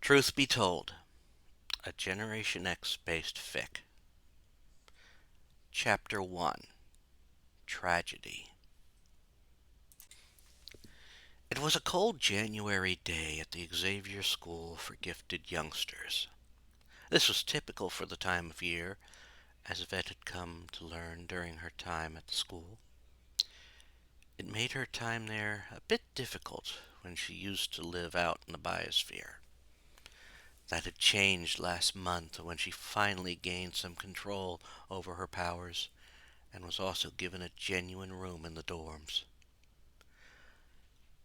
Truth Be Told, a Generation X-based fic. Chapter 1, Tragedy. It was a cold January day at the Xavier School for Gifted Youngsters. This was typical for the time of year, as Yvette had come to learn during her time at the school. It made her time there a bit difficult when she used to live out in the biosphere. That had changed last month when she finally gained some control over her powers and was also given a genuine room in the dorms.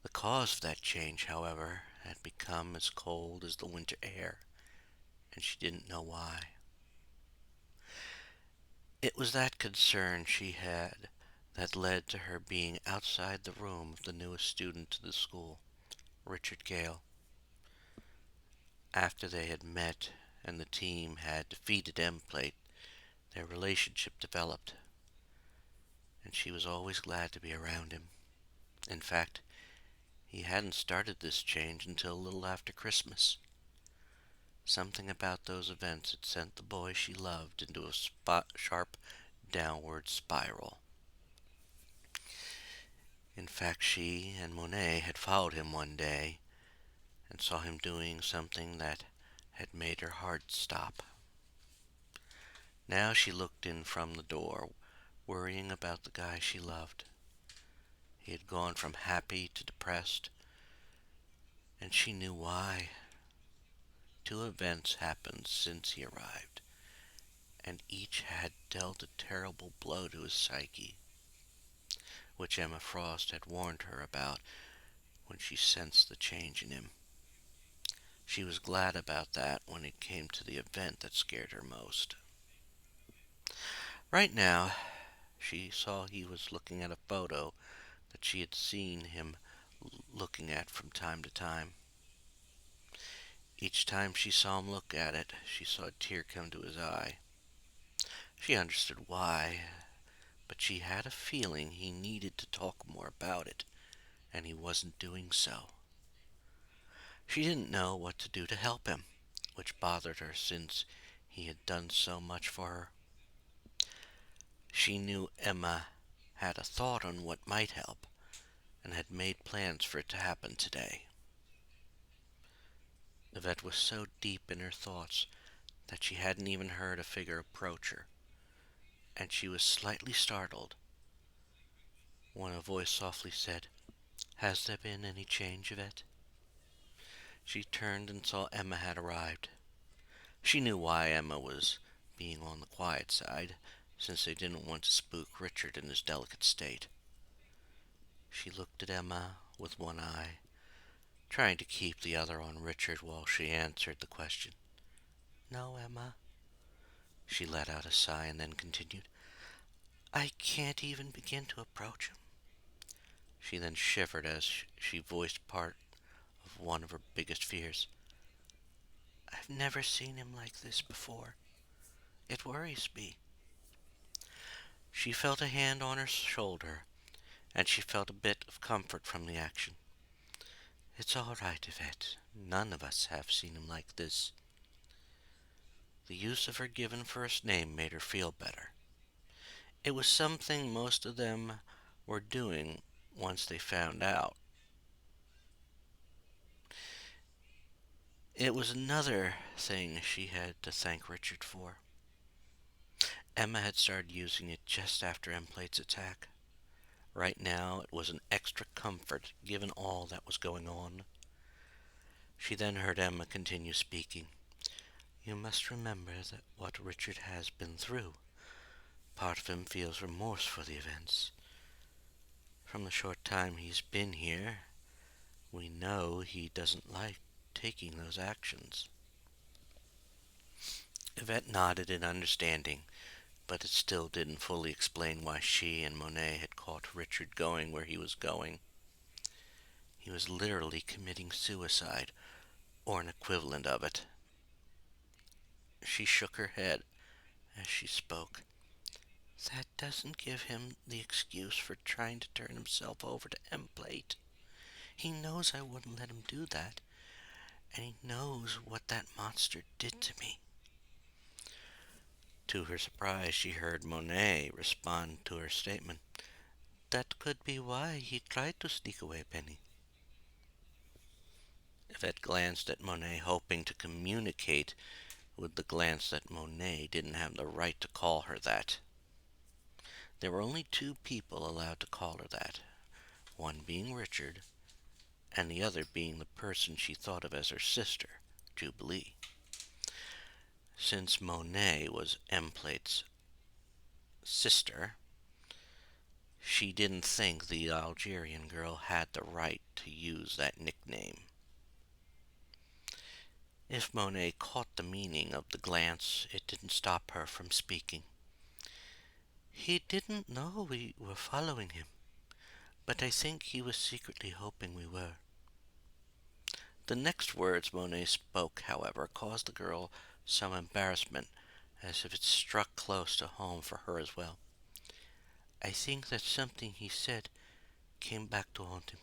The cause of that change, however, had become as cold as the winter air, and she didn't know why. It was that concern she had that led to her being outside the room of the newest student to the school, Richard Cale. After they had met and the team had defeated Emplate, their relationship developed, and she was always glad to be around him. In fact, he hadn't started this change until a little after Christmas. Something about those events had sent the boy she loved into a sharp downward spiral. In fact, she and Monet had followed him one day and saw him doing something that had made her heart stop. Now she looked in from the door, worrying about the guy she loved. He had gone from happy to depressed, and she knew why. Two events happened since he arrived, and each had dealt a terrible blow to his psyche, which Emma Frost had warned her about when she sensed the change in him. She was glad about that when it came to the event that scared her most. Right now, she saw he was looking at a photo that she had seen him looking at from time to time. Each time she saw him look at it, she saw a tear come to his eye. She understood why, but she had a feeling he needed to talk more about it, and he wasn't doing so. She didn't know what to do to help him, which bothered her since he had done so much for her. She knew Emma had a thought on what might help, and had made plans for it to happen today. Yvette was so deep in her thoughts that she hadn't even heard a figure approach her, and she was slightly startled when a voice softly said, "Has there been any change, Yvette?" She turned and saw Emma had arrived. She knew why Emma was being on the quiet side, since they didn't want to spook Richard in his delicate state. She looked at Emma with one eye, trying to keep the other on Richard while she answered the question. "No, Emma." She let out a sigh and then continued, "I can't even begin to approach him." She then shivered as she voiced part of one of her biggest fears. "I've never seen him like this before. It worries me." She felt a hand on her shoulder, and she felt a bit of comfort from the action. "It's all right, Yvette. None of us have seen him like this." The use of her given first name made her feel better. It was something most of them were doing once they found out. It was another thing she had to thank Richard for. Emma had started using it just after Emplate's attack. Right now it was an extra comfort given all that was going on. She then heard Emma continue speaking. "You must remember that what Richard has been through. Part of him feels remorse for the events. From the short time he's been here, we know he doesn't like taking those actions." Yvette nodded in understanding, but it still didn't fully explain why she and Monet had caught Richard going where he was going. He was literally committing suicide, or an equivalent of it. She shook her head as she spoke. "That doesn't give him the excuse for trying to turn himself over to Emplate. He knows I wouldn't let him do that, and he knows what that monster did to me." To her surprise, she heard Monet respond to her statement. "That could be why he tried to sneak away, Penny." Yvette glanced at Monet, hoping to communicate with the glance that Monet didn't have the right to call her that. There were only two people allowed to call her that, one being Richard, and the other being the person she thought of as her sister, Jubilee. Since Monet was M-Plate's sister, she didn't think the Algerian girl had the right to use that nickname. If Monet caught the meaning of the glance, it didn't stop her from speaking. "He didn't know we were following him, but I think he was secretly hoping we were." The next words Monet spoke, however, caused the girl some embarrassment, as if it struck close to home for her as well. "I think that something he said came back to haunt him."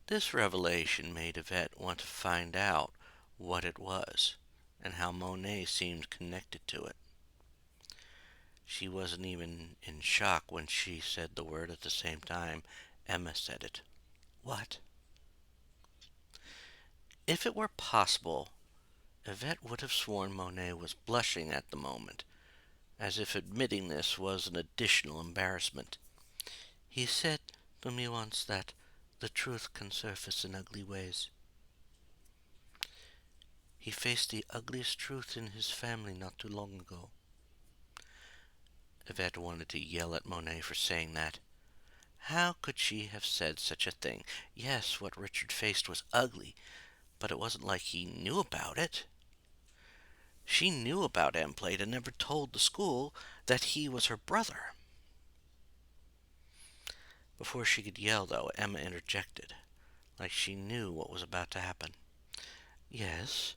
This revelation made Yvette want to find out what it was, and how Monet seemed connected to it. She wasn't even in shock when she said the word at the same time Emma said it. "What?" If it were possible, Yvette would have sworn Monet was blushing at the moment, as if admitting this was an additional embarrassment. "He said to me once that the truth can surface in ugly ways. He faced the ugliest truth in his family not too long ago." Yvette wanted to yell at Monet for saying that. How could she have said such a thing? Yes, what Richard faced was ugly, but it wasn't like he knew about it. She knew about M-Plate and never told the school that he was her brother. Before she could yell, though, Emma interjected, like she knew what was about to happen. "Yes,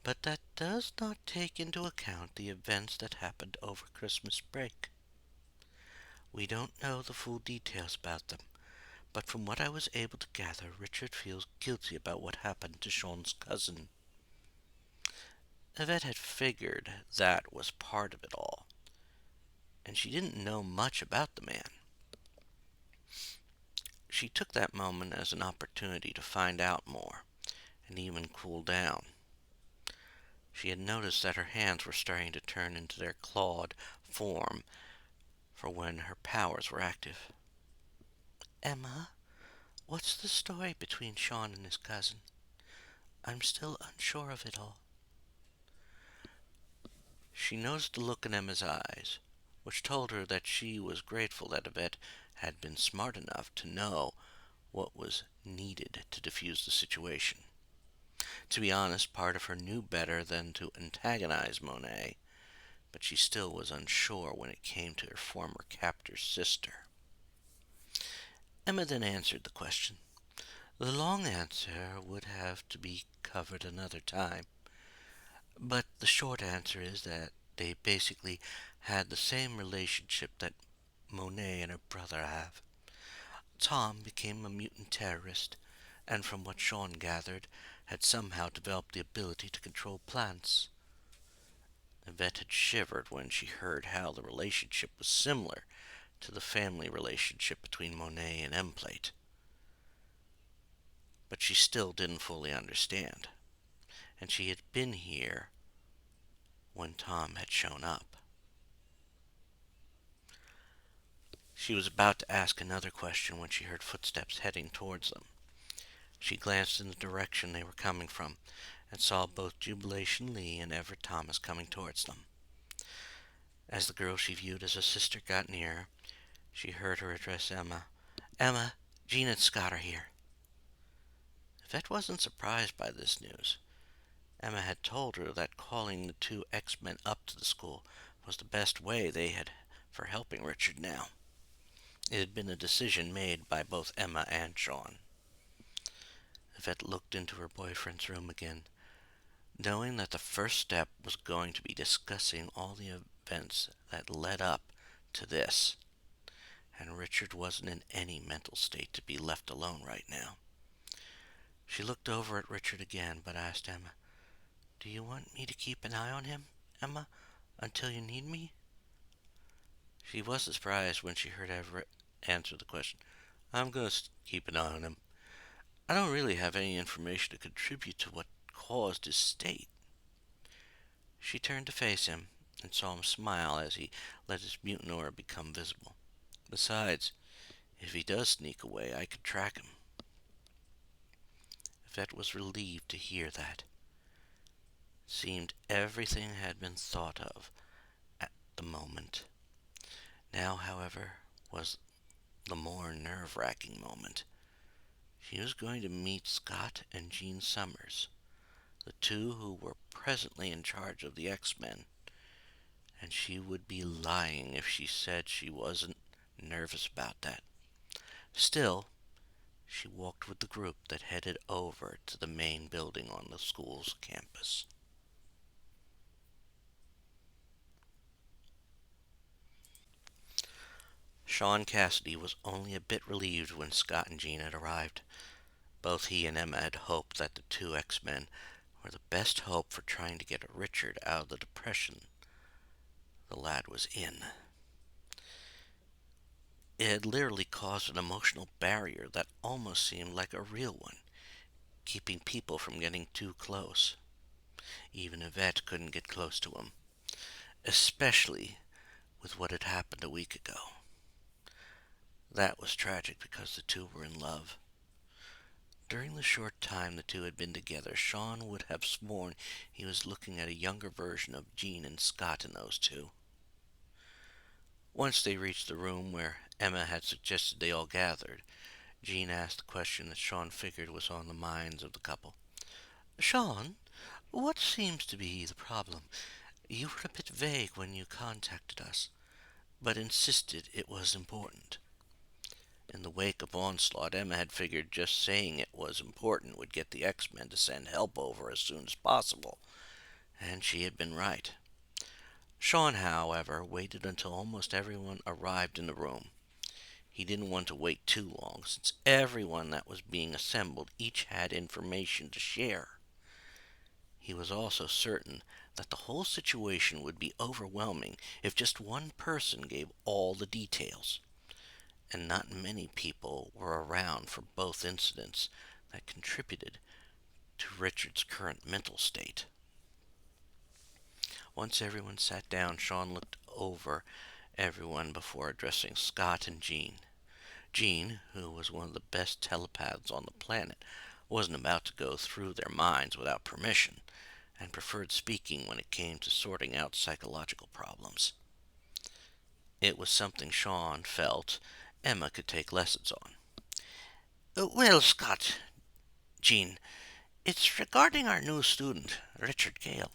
but that does not take into account the events that happened over Christmas break. We don't know the full details about them, but from what I was able to gather, Richard feels guilty about what happened to Sean's cousin." Yvette had figured that was part of it all, and she didn't know much about the man. She took that moment as an opportunity to find out more, and even cool down. She had noticed that her hands were starting to turn into their clawed form for when her powers were active. "Emma, what's the story between Sean and his cousin? I'm still unsure of it all." She noticed the look in Emma's eyes, which told her that she was grateful that Yvette had been smart enough to know what was needed to defuse the situation. To be honest, part of her knew better than to antagonize Monet, but she still was unsure when it came to her former captor's sister. Emma then answered the question. The long answer would have to be covered another time, but the short answer is that they basically had the same relationship that Monet and her brother have. Tom became a mutant terrorist, and from what Sean gathered, had somehow developed the ability to control plants. Yvette had shivered when she heard how the relationship was similar to the family relationship between Monet and M-Plate. But she still didn't fully understand, and she had been here when Tom had shown up. She was about to ask another question when she heard footsteps heading towards them. She glanced in the direction they were coming from, and saw both Jubilation Lee and Everett Thomas coming towards them. As the girl she viewed as a sister got nearer, she heard her address Emma. "Emma, Jean and Scott are here." Yvette wasn't surprised by this news. Emma had told her that calling the two X-Men up to the school was the best way they had for helping Richard now. It had been a decision made by both Emma and Sean. Yvette looked into her boyfriend's room again, knowing that the first step was going to be discussing all the events that led up to this, and Richard wasn't in any mental state to be left alone right now. She looked over at Richard again, but asked Emma, "Do you want me to keep an eye on him, Emma, until you need me?" She was surprised when she heard Everett answer the question. "I'm going to keep an eye on him. I don't really have any information to contribute to what caused his state." She turned to face him and saw him smile as he let his mutant aura become visible. "Besides, if he does sneak away, I could track him." Yvette was relieved to hear that. Seemed everything had been thought of at the moment. Now, however, was the more nerve-wracking moment. She was going to meet Scott and Jean Summers, the two who were presently in charge of the X-Men, and she would be lying if she said she wasn't nervous about that. Still, she walked with the group that headed over to the main building on the school's campus. Sean Cassidy was only a bit relieved when Scott and Jean had arrived. Both he and Emma had hoped that the two X-Men were the best hope for trying to get Richard out of the depression the lad was in. It had literally caused an emotional barrier that almost seemed like a real one, keeping people from getting too close. Even Yvette couldn't get close to him, especially with what had happened a week ago. That was tragic because the two were in love. During the short time the two had been together, Sean would have sworn he was looking at a younger version of Jean and Scott in those two. Once they reached the room where Emma had suggested they all gathered, Jean asked the question that Sean figured was on the minds of the couple. "Sean, what seems to be the problem? You were a bit vague when you contacted us, but insisted it was important." In the wake of Onslaught, Emma had figured just saying it was important would get the X-Men to send help over as soon as possible, and she had been right. Sean, however, waited until almost everyone arrived in the room. He didn't want to wait too long, since everyone that was being assembled each had information to share. He was also certain that the whole situation would be overwhelming if just one person gave all the details, and not many people were around for both incidents that contributed to Richard's current mental state. Once everyone sat down, Sean looked over everyone before addressing Scott and Jean. Jean, who was one of the best telepaths on the planet, wasn't about to go through their minds without permission, and preferred speaking when it came to sorting out psychological problems. It was something Sean felt Emma could take lessons on. "Well, Scott, Jean, it's regarding our new student, Richard Cale."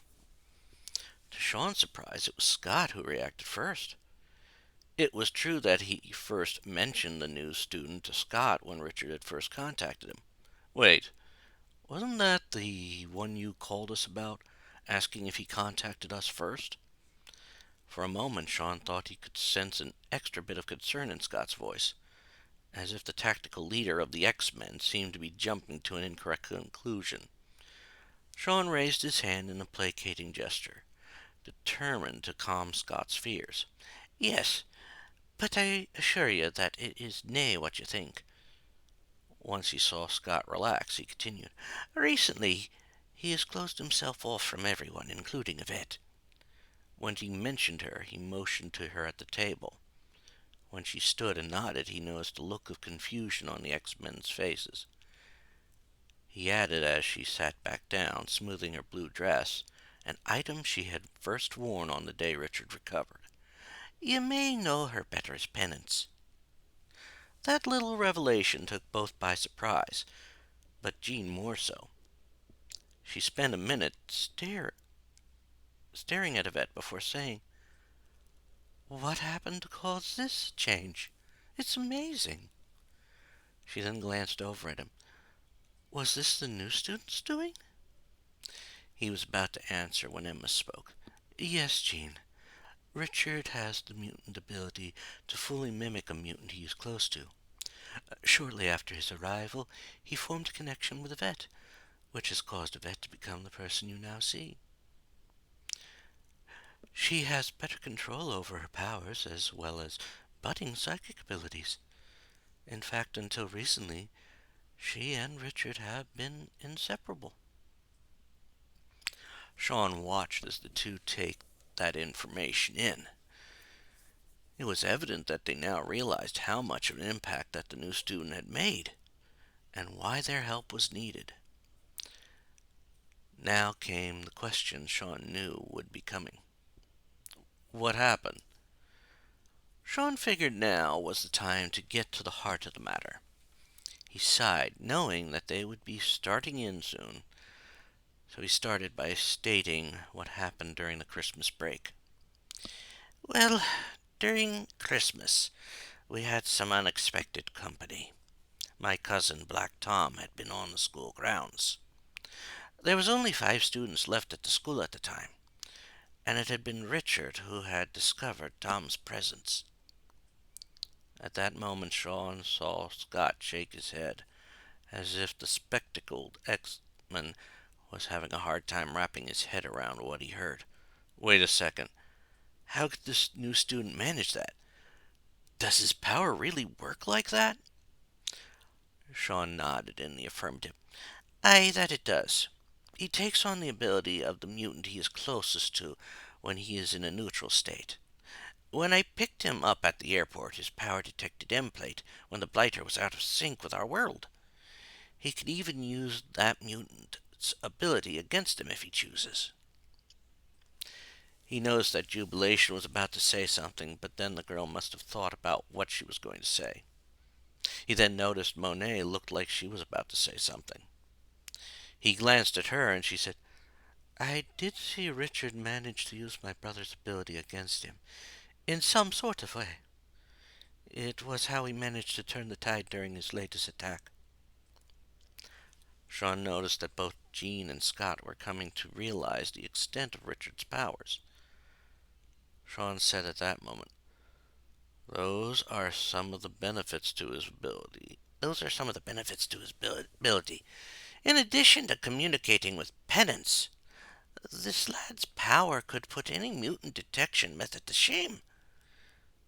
To Sean's surprise, it was Scott who reacted first. It was true that he first mentioned the new student to Scott when Richard had first contacted him. "Wait, wasn't that the one you called us about, asking if he contacted us first?" For a moment, Sean thought he could sense an extra bit of concern in Scott's voice, as if the tactical leader of the X-Men seemed to be jumping to an incorrect conclusion. Sean raised his hand in a placating gesture, determined to calm Scott's fears. "Yes, but I assure you that it is nae what you think." Once he saw Scott relax, he continued. "Recently, he has closed himself off from everyone, including Yvette." When he mentioned her, he motioned to her at the table. When she stood and nodded, he noticed a look of confusion on the X-Men's faces. He added as she sat back down, smoothing her blue dress, an item she had first worn on the day Richard recovered. "You may know her better as Penance." That little revelation took both by surprise, but Jean more so. She spent a minute staring at Yvette before saying, "What happened to cause this change? It's amazing." She then glanced over at him. "Was this the new student's doing?" He was about to answer when Emma spoke. "Yes, Jean. Richard has the mutant ability to fully mimic a mutant he is close to. Shortly after his arrival, he formed a connection with Yvette, which has caused Yvette to become the person you now see. She has better control over her powers as well as budding psychic abilities. In fact, until recently, she and Richard have been inseparable. Sean watched as the two take that information in. It was evident that they now realized how much of an impact that the new student had made, and why their help was needed. Now came the question Sean knew would be coming. What happened? Sean figured now was the time to get to the heart of the matter. He sighed, knowing that they would be starting in soon, so he started by stating what happened during the Christmas break. Well, during Christmas, we had some unexpected company. My cousin Black Tom had been on the school grounds. There was only 5 students left at the school at the time, and it had been Richard who had discovered Tom's presence. At that moment Sean saw Scott shake his head, as if the spectacled X-Man was having a hard time wrapping his head around what he heard. Wait a second. How could this new student manage that? Does his power really work like that? Sean nodded in the affirmative. Aye, that it does. He takes on the ability of the mutant he is closest to when he is in a neutral state. When I picked him up at the airport, his power detected M-plate when the blighter was out of sync with our world. He can even use that mutant's ability against him if he chooses. He noticed that Jubilation was about to say something, but then the girl must have thought about what she was going to say. He then noticed Monet looked like she was about to say something. He glanced at her, and she said, I did see Richard manage to use my brother's ability against him, in some sort of way. It was how he managed to turn the tide during his latest attack. Sean noticed that both Jean and Scott were coming to realize the extent of Richard's powers. Sean said at that moment, Those are some of the benefits to his ability. In addition to communicating with penance, this lad's power could put any mutant detection method to shame.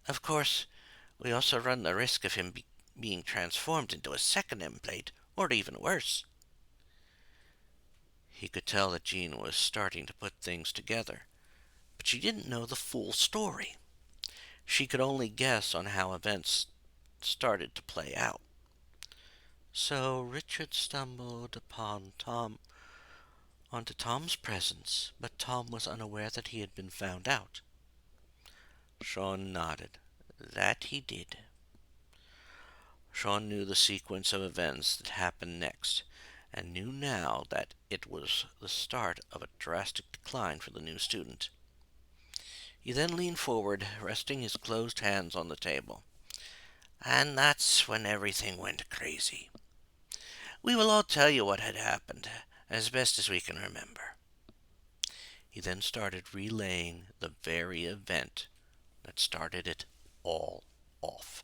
Of course, we also run the risk of him being transformed into a second M-plate, or even worse. He could tell that Jean was starting to put things together, but she didn't know the full story. She could only guess on how events started to play out. So Richard stumbled onto Tom's presence, but Tom was unaware that he had been found out. Sean nodded. That he did. Sean knew the sequence of events that happened next, and knew now that it was the start of a drastic decline for the new student. He then leaned forward, resting his closed hands on the table. And that's when everything went crazy. We will all tell you what had happened, as best as we can remember. He then started relaying the very event that started it all off.